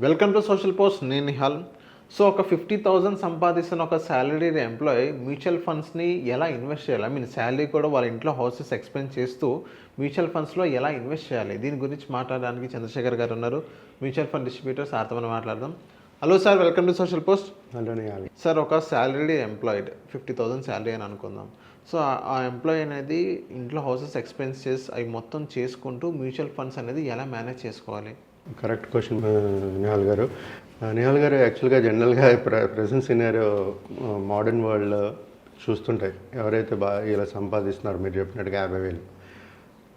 Welcome to social post. నేను Nihal. So ఒక 50,000 సంపాదిస్తున్న ఒక శాలరీ ఎంప్లాయీ మ్యూచువల్ ఫండ్స్ని ఎలా ఇన్వెస్ట్ చేయాలి? శాలరీ కూడా వాళ్ళ ఇంట్లో హౌసెస్ ఎక్స్పెన్స్ చేస్తూ మ్యూచువల్ ఫండ్స్లో ఎలా ఇన్వెస్ట్ చేయాలి, దీని గురించి మాట్లాడడానికి చంద్రశేఖర్ గారు ఉన్నారు, మ్యూచువల్ ఫండ్ డిస్ట్రిబ్యూటర్. సార్తో మనం మాట్లాడదాం. Hello sir, welcome to social post. Sir, ఒక శాలరీ ఎంప్లాయిడ్ 50,000 శాలరీ అని అనుకుందాం. సో ఆ ఎంప్లాయీ అనేది ఇంట్లో హౌసెస్ ఎక్స్పెన్స్ చేసి అవి మొత్తం చేసుకుంటూ మ్యూచువల్ ఫండ్స్ అనేది ఎలా మేనేజ్ చేసుకోవాలి? కరెక్ట్ క్వశ్చన్ నిహాల్ గారు. యాక్చువల్గా జనరల్గా ప్రెసెంట్ సినారియో మోడర్న్ వరల్డ్లో చూస్తుంటాయి. ఎవరైతే బాగా ఇలా సంపాదిస్తున్నారు, మీరు చెప్పినట్టుగా 50,000,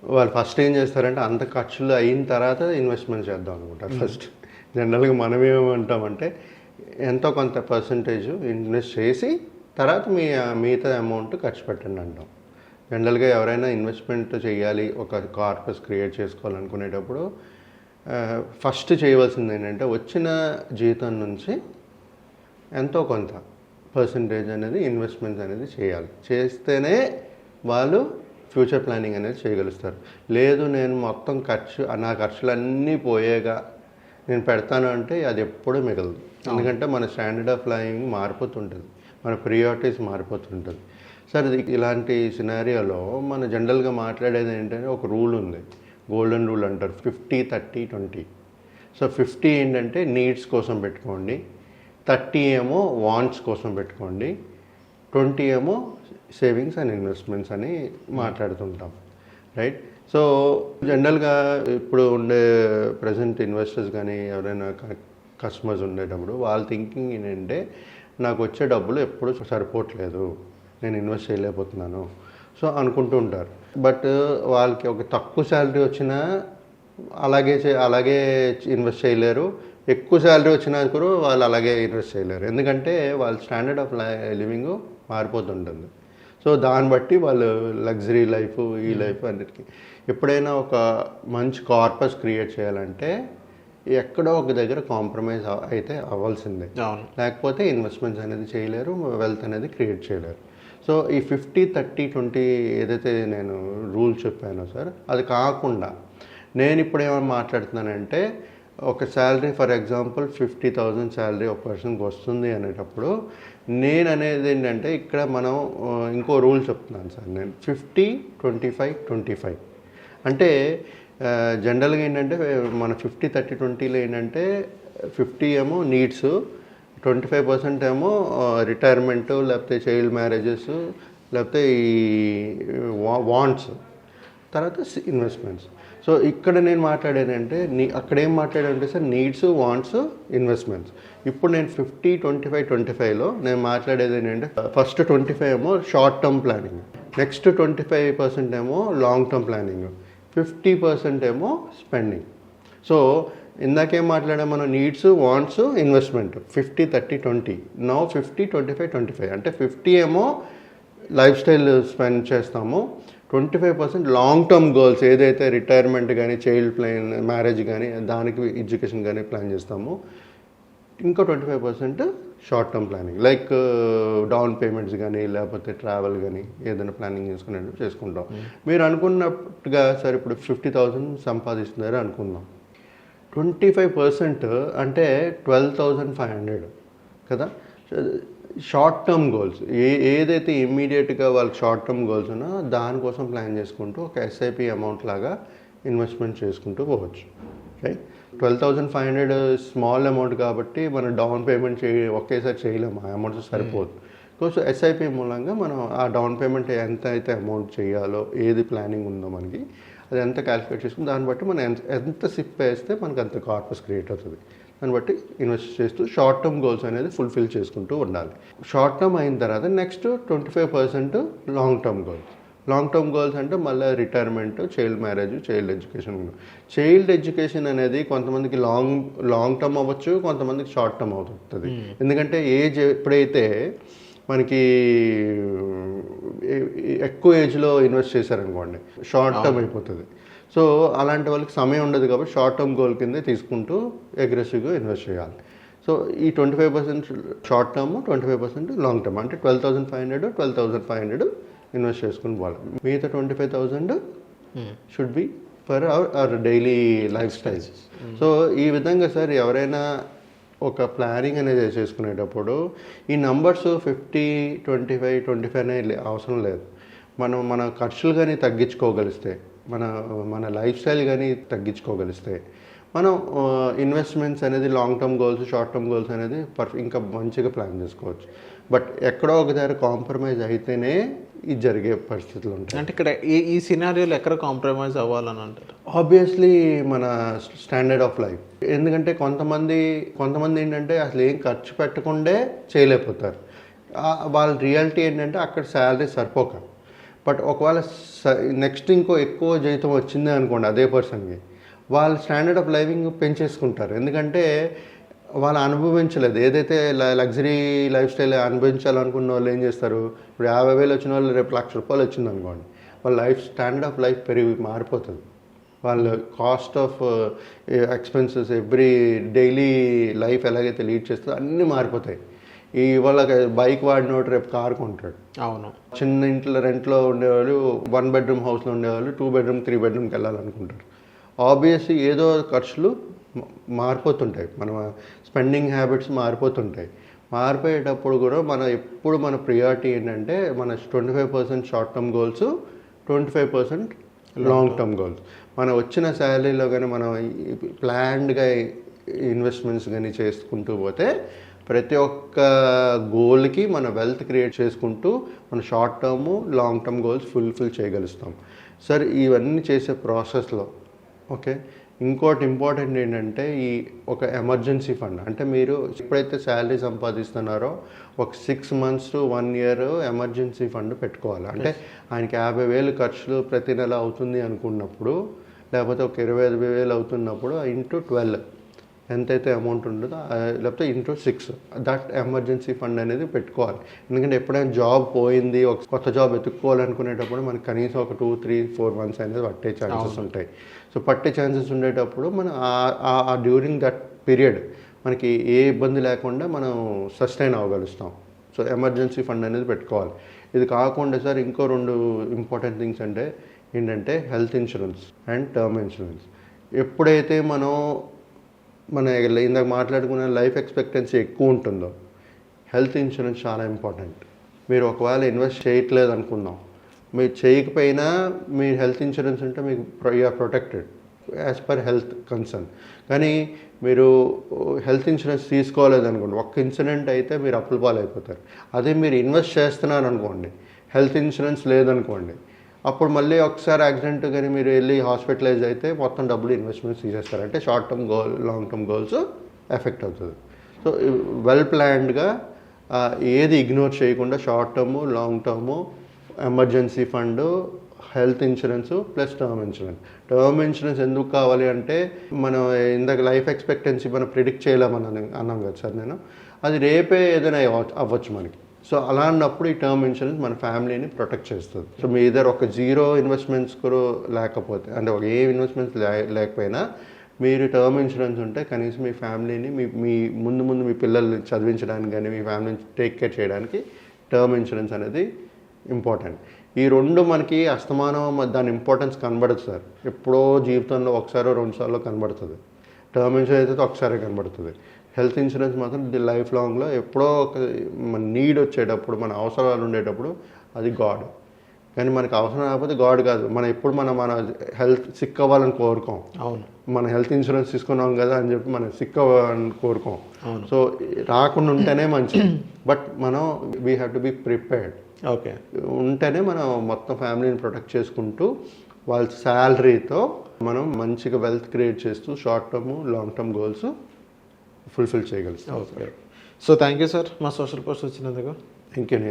వాళ్ళు ఫస్ట్ ఏం చేస్తారంటే అంత ఖర్చులు అయిన తర్వాత ఇన్వెస్ట్మెంట్ చేద్దాం అనుకుంటారు. ఫస్ట్ జనరల్గా మనం ఏమంటామంటే ఎంతో కొంత పర్సంటేజ్ ఇన్వెస్ట్ చేసి తర్వాత మిగతా అమౌంట్ ఖర్చు పెట్టండి అంటాం. జనరల్గా ఎవరైనా ఇన్వెస్ట్మెంట్ చేయాలి, ఒక కార్పస్ క్రియేట్ చేసుకోవాలనుకునేటప్పుడు ఫస్ట్ చేయవలసింది ఏంటంటే వచ్చిన జీతం నుంచి ఎంతో కొంత పర్సంటేజ్ అనేది ఇన్వెస్ట్మెంట్స్ అనేది చేయాలి. చేస్తేనే వాళ్ళు ఫ్యూచర్ ప్లానింగ్ అనేది చేయగలుగుతారు. లేదు నేను మొత్తం నా ఖర్చులన్నీ పోయేగా నేను పెడతాను అంటే అది ఎప్పుడూ మిగలదు. ఎందుకంటే మన స్టాండర్డ్ ఆఫ్ లైవింగ్ మారిపోతుంటుంది, మన ప్రియారిటీస్ మారిపోతుంటుంది. సరే, ఇలాంటి సినారియోలో మన జనరల్గా మాట్లాడేది ఏంటంటే ఒక రూల్ ఉంది, గోల్డెన్ రూల్ అంటారు, 50-30-20. సో 50 ఏంటంటే నీడ్స్ కోసం పెట్టుకోండి, 30 ఏమో వాంట్స్ కోసం పెట్టుకోండి, 20 ఏమో సేవింగ్స్ అండ్ ఇన్వెస్ట్మెంట్స్ అని మాట్లాడుతుంటాం, రైట్? సో జనరల్గా ఇప్పుడు ఉండే ప్రజెంట్ ఇన్వెస్టర్స్ కానీ ఎవరైనా కస్టమర్స్ ఉండేటప్పుడు వాళ్ళ థింకింగ్ ఏంటంటే నాకు వచ్చే డబ్బులు ఎప్పుడు సరిపోవట్లేదు, నేను ఇన్వెస్ట్ చేయలేకపోతున్నాను సో అనుకుంటూ ఉంటారు. బట్ వాళ్ళకి ఒక తక్కువ శాలరీ వచ్చినా అలాగే ఇన్వెస్ట్ చేయలేరు, ఎక్కువ శాలరీ వచ్చినా కూడా వాళ్ళు అలాగే ఇన్వెస్ట్ చేయలేరు. ఎందుకంటే వాళ్ళ స్టాండర్డ్ ఆఫ్ లివింగ్ మారిపోతుంటుంది. సో దాన్ని బట్టి వాళ్ళు లగ్జరీ లైఫ్, ఈ లైఫ్ అన్నిటికీ ఎప్పుడైనా ఒక మంచి కార్పస్ క్రియేట్ చేయాలంటే ఎక్కడో ఒక దగ్గర కాంప్రమైజ్ అయితే అవ్వాల్సిందే, లేకపోతే ఇన్వెస్ట్మెంట్స్ అనేది చేయలేరు, వెల్త్ అనేది క్రియేట్ చేయలేరు. సో ఈ 50-30-20 ఏదైతే నేను రూల్ చెప్పానో సార్, అది కాకుండా నేను ఇప్పుడు ఏమైనా మాట్లాడుతున్నానంటే ఒక శాలరీ, ఫర్ ఎగ్జాంపుల్ 50,000 శాలరీ ఒక పర్సన్కి వస్తుంది అనేటప్పుడు నేను అనేది ఏంటంటే ఇక్కడ మనం ఇంకో రూల్ చెప్తున్నాను సార్. నేను 50-25-25 అంటే జనరల్గా ఏంటంటే మన 50-30-20లో ఏంటంటే 50 ఏమో నీడ్స్, 25% ఏమో రిటైర్మెంట్, లేకపోతే చైల్డ్ మ్యారేజెస్, లేకపోతే ఈ వాంట్స్, తర్వాత ఇన్వెస్ట్మెంట్స్. సో ఇక్కడ నేను మాట్లాడేదంటే అక్కడ ఏం మాట్లాడానంటే సార్ నీడ్స్, వాంట్స్, ఇన్వెస్ట్మెంట్స్. ఇప్పుడు నేను 50-25-25లో నేను మాట్లాడేది ఏంటంటే ఫస్ట్ 25 ఏమో షార్ట్ టర్మ్ ప్లానింగ్, నెక్స్ట్ 25% ఏమో లాంగ్ టర్మ్ ప్లానింగ్, 50% ఏమో స్పెండింగ్. సో ఇందాకేం మాట్లాడాం మనం, నీడ్స్, వాంట్స్, ఇన్వెస్ట్మెంట్, 50-30-20. నౌ 50-25-25 అంటే 50 ఏమో లైఫ్ స్టైల్ స్పెండ్ చేస్తాము, 25% లాంగ్ టర్మ్ గోల్స్ ఏదైతే రిటైర్మెంట్ కానీ, చైల్డ్ ప్లాన్, మ్యారేజ్ కానీ, దానికి ఎడ్యుకేషన్ కానీ ప్లాన్ చేస్తాము. ఇంకో 25% short term planning, like down payments కానీ, లేకపోతే ట్రావెల్ కానీ ఏదైనా ప్లానింగ్ చేసుకుంటాం. మీరు అనుకున్నట్టుగా సార్ ఇప్పుడు 50,000 సంపాదిస్తున్నారు అనుకుందాం, 25% అంటే 12,500 కదా. షార్ట్ టర్మ్ గోల్స్ ఏదైతే ఇమ్మీడియట్గా వాళ్ళకి షార్ట్ టర్మ్ గోల్స్ ఉన్నా దానికోసం ప్లాన్ చేసుకుంటూ ఒక ఎస్ఐపి అమౌంట్ లాగా ఇన్వెస్ట్మెంట్ చేసుకుంటూ పోవచ్చు, రైట్? 12,500 స్మాల్ అమౌంట్ కాబట్టి మనం డౌన్ పేమెంట్ ఒకేసారి చేయలేము, ఆ అమౌంట్ సరిపోదు. సో ఎస్ఐపి మూలంగా మనం ఆ డౌన్ పేమెంట్ ఎంత అయితే అమౌంట్ చేయాలో, ఏది ప్లానింగ్ ఉందో మనకి అది ఎంత క్యాలిక్యులేట్ చేసుకుని దాన్ని బట్టి మనం ఎంత సిప్ వేస్తే మనకు అంత కార్పస్ క్రియేట్ అవుతుంది. దాన్ని బట్టి ఇన్వెస్ట్ చేస్తూ షార్ట్ టర్మ్ గోల్స్ అనేది ఫుల్ఫిల్ చేసుకుంటూ ఉండాలి. షార్ట్ టర్మ్ అయిన తర్వాత next 25% long term goals. Long term goals అంటే మళ్ళీ retirement, child marriage, child education. Child education అనేది కొంతమందికి లాంగ్ టర్మ్ అవ్వచ్చు, కొంతమందికి షార్ట్ టర్మ్ అవుతుంది. ఎందుకంటే ఏజ్ ఎప్పుడైతే మనకి ఎక్కువ ఏజ్లో ఇన్వెస్ట్ చేశారనుకోండి షార్ట్ టర్మ్ అయిపోతుంది. సో అలాంటి వాళ్ళకి సమయం ఉండదు కాబట్టి షార్ట్ టర్మ్ గోల్ కింద తీసుకుంటూ అగ్రెసివ్గా ఇన్వెస్ట్ చేయాలి. సో ఈ 25% షార్ట్ టర్మ్, 25% లాంగ్ టర్మ్ అంటే 12,500 ఇన్వెస్ట్ చేసుకుని పోవాలి. మిగతా 25,000 should be for hour daily life style. So ఈ విధంగా సార్ ఎవరైనా ఒక ప్లానింగ్ అనేది చేసుకునేటప్పుడు ఈ నంబర్స్ 50, 25 అనేది అవసరం లేదు. మనం మన ఖర్చులు కానీ తగ్గించుకోగలిస్తే, మన లైఫ్ స్టైల్ కానీ తగ్గించుకోగలిస్తే, మనం ఇన్వెస్ట్మెంట్స్ అనేది long term goals, short term goals అనేది ఇంకా మంచిగా ప్లాన్ చేసుకోవచ్చు. బట్ ఎక్కడో ఒకసారి కాంప్రమైజ్ అయితేనే ఇది జరిగే పరిస్థితులు ఉంటాయి. అంటే ఇక్కడ ఈ సినారియోలో ఎక్కడ కాంప్రమైజ్ అవ్వాలని అంటారు? ఆబ్వియస్లీ మన స్టాండర్డ్ ఆఫ్ లైఫ్. ఎందుకంటే కొంతమంది ఏంటంటే అసలు ఏం ఖర్చు పెట్టకుండే చేయలేకపోతారు. వాళ్ళ రియాలిటీ ఏంటంటే అక్కడ శాలరీ సరిపోక. బట్ ఒకవేళ నెక్స్ట్ ఇంకో ఎక్కువ జీతం వచ్చింది అనుకోండి అదే పర్సన్కి, వాళ్ళ స్టాండర్డ్ ఆఫ్ లైవింగ్ పెంచేసుకుంటారు. ఎందుకంటే వాళ్ళు అనుభవించలేదు, ఏదైతే లగ్జరీ లైఫ్ స్టైల్ అనుభవించాలనుకున్న వాళ్ళు ఏం చేస్తారు, ఇప్పుడు 50,000 వచ్చిన వాళ్ళు రేపు ₹1,00,000 వచ్చింది అనుకోండి, వాళ్ళ లైఫ్ స్టాండర్డ్ ఆఫ్ లైఫ్ మారిపోతుంది. వాళ్ళ cost of expenses every daily life ఎలాగైతే లీడ్ చేస్తుందో అన్నీ మారిపోతాయి. వాళ్ళ బైక్ వాడినోడు రేపు కారు కొంటాడు. అవును. చిన్న ఇంట్లో రెంట్లో ఉండేవాళ్ళు 1 బెడ్రూమ్ హౌస్లో ఉండేవాళ్ళు 2 బెడ్రూమ్ 3 బెడ్రూమ్కి వెళ్ళాలనుకుంటారు. ఆబ్వియస్లీ ఏదో ఖర్చులు మారిపోతుంటాయి, మన స్పెండింగ్ హ్యాబిట్స్ మారిపోతుంటాయి. మారిపోయేటప్పుడు కూడా ఎప్పుడు మన ప్రియారిటీ ఏంటంటే మన 25% short term goals, 25% long term goals. మనం వచ్చిన శాలరీలో కానీ మనం ప్లాన్డ్గా ఇన్వెస్ట్మెంట్స్ కానీ చేసుకుంటూ పోతే ప్రతి ఒక్క గోల్కి మన వెల్త్ క్రియేట్ చేసుకుంటూ మన short term, long term goals fulfil చేయగలుగుతాం. సార్ ఇవన్నీ చేసే ప్రాసెస్లో ఇంకోటి ఇంపార్టెంట్ ఏంటంటే ఒక ఎమర్జెన్సీ ఫండ్. అంటే మీరు ఎప్పుడైతే శాలరీ సంపాదిస్తున్నారో ఒక 6 months to 1 year emergency fund పెట్టుకోవాలి. అంటే ఆయనకి 50,000 ఖర్చులు ప్రతి నెల అవుతుంది అనుకున్నప్పుడు, లేకపోతే ఒక 25,000 అవుతున్నప్పుడు ఇంటూ 12 ఎంతైతే అమౌంట్ ఉంటుందో, లేకపోతే ఇంటూ 6 దట్ ఎమర్జెన్సీ ఫండ్ అనేది పెట్టుకోవాలి. ఎందుకంటే ఎప్పుడైనా జాబ్ పోయింది, ఒక కొత్త జాబ్ ఎత్తుక్కోవాలనుకునేటప్పుడు మనకి కనీసం ఒక 2, 3, 4 months అనేది పట్టే ఛాన్సెస్ ఉంటాయి. సో పట్టే ఛాన్సెస్ ఉండేటప్పుడు మనం డ్యూరింగ్ దట్ పీరియడ్ మనకి ఏ ఇబ్బంది లేకుండా మనం సస్టైన్ అవ్వగలుగుతాం. సో ఎమర్జెన్సీ ఫండ్ అనేది పెట్టుకోవాలి. ఇది కాకుండా సార్ ఇంకో 2 ఇంపార్టెంట్ థింగ్స్ ఏంటంటే health insurance and term insurance. ఎప్పుడైతే మన ఇందాక మాట్లాడుకున్న లైఫ్ ఎక్స్పెక్టెన్సీ ఎక్కువ ఉంటుందో, హెల్త్ ఇన్సూరెన్స్ చాలా ఇంపార్టెంట్. మీరు ఒకవేళ ఇన్వెస్ట్ చేయట్లేదు అనుకుందాం, మీరు చేయకపోయినా మీ హెల్త్ ఇన్సూరెన్స్ ఉంటే మీకు you are protected as per health concern. కానీ మీరు హెల్త్ ఇన్సూరెన్స్ తీసుకోలేదు అనుకోండి, ఒక్క ఇన్సిడెంట్ అయితే మీరు అప్పుల పాలైపోతారు. అదే మీరు ఇన్వెస్ట్ చేస్తున్నారు అనుకోండి, హెల్త్ ఇన్సూరెన్స్ లేదనుకోండి, అప్పుడు మళ్ళీ ఒకసారి యాక్సిడెంట్ కానీ మీరు వెళ్ళి హాస్పిటలైజ్ అయితే మొత్తం డబ్బులు ఇన్వెస్ట్మెంట్స్ తీసేస్తారు. అంటే short term goal, long term goals effect అవుతుంది. సో వెల్ ప్లాన్డ్గా ఏది ఇగ్నోర్ చేయకుండా short term, long term, emergency fund, health insurance plus term insurance. Term insurance ఎందుకు కావాలి అంటే మనం ఇందాక లైఫ్ ఎక్స్పెక్టెన్సీ మనం ప్రిడిక్ట్ చేయలేమని అన్నాం కదా సార్ నేను, అది రేపే ఏదైనా అవ్వచ్చు మనకి. సో అలా అన్నప్పుడు ఈ టర్మ్ ఇన్సూరెన్స్ మన ఫ్యామిలీని ప్రొటెక్ట్ చేస్తుంది. సో మీ ఇద్దరు ఒక 0 ఇన్వెస్ట్మెంట్స్ కూడా లేకపోతే, అంటే ఒక ఏ ఇన్వెస్ట్మెంట్స్ లేకపోయినా మీరు టర్మ్ ఇన్సూరెన్స్ ఉంటే కనీసం మీ ఫ్యామిలీని మీ ముందు మీ పిల్లల్ని చదివించడానికి కానీ మీ ఫ్యామిలీని టేక్ కేర్ చేయడానికి టర్మ్ ఇన్సూరెన్స్ అనేది ఇంపార్టెంట్. ఈ 2 మనకి అస్తమానం దాని ఇంపార్టెన్స్ కనబడదు సార్. ఎప్పుడో జీవితంలో ఒకసారో 2 సార్లు కనబడుతుంది. టర్మ్ ఇన్సూరెన్స్ అయితే ఒకసారి కనబడుతుంది. హెల్త్ ఇన్సూరెన్స్ మాత్రం లైఫ్ లాంగ్లో ఎప్పుడో మన నీడ్ వచ్చేటప్పుడు, మన అవసరాలు ఉండేటప్పుడు అది గాడ్. కానీ మనకు అవసరం లేకపోతే గాడ్ కాదు. మనం ఎప్పుడు మన హెల్త్ సిక్ అవ్వాలని కోరుకోం. అవును. మన హెల్త్ ఇన్సూరెన్స్ తీసుకున్నాం కదా అని చెప్పి మనం సిక్ అవ్వాలని కోరుకోం. సో రాకుండా ఉంటేనే మంచిది. బట్ మనం we have to be prepared. ఉంటేనే మనం మొత్తం ఫ్యామిలీని ప్రొటెక్ట్ చేసుకుంటూ వాళ్ళ శాలరీతో మనం మంచిగా వెల్త్ క్రియేట్ చేస్తూ short term, long term goals fulfil చేయగలుగుతాం. సో థ్యాంక్ యూ సార్ మా సోషల్ పోస్ట్ వచ్చినందుకు. ఇంకేం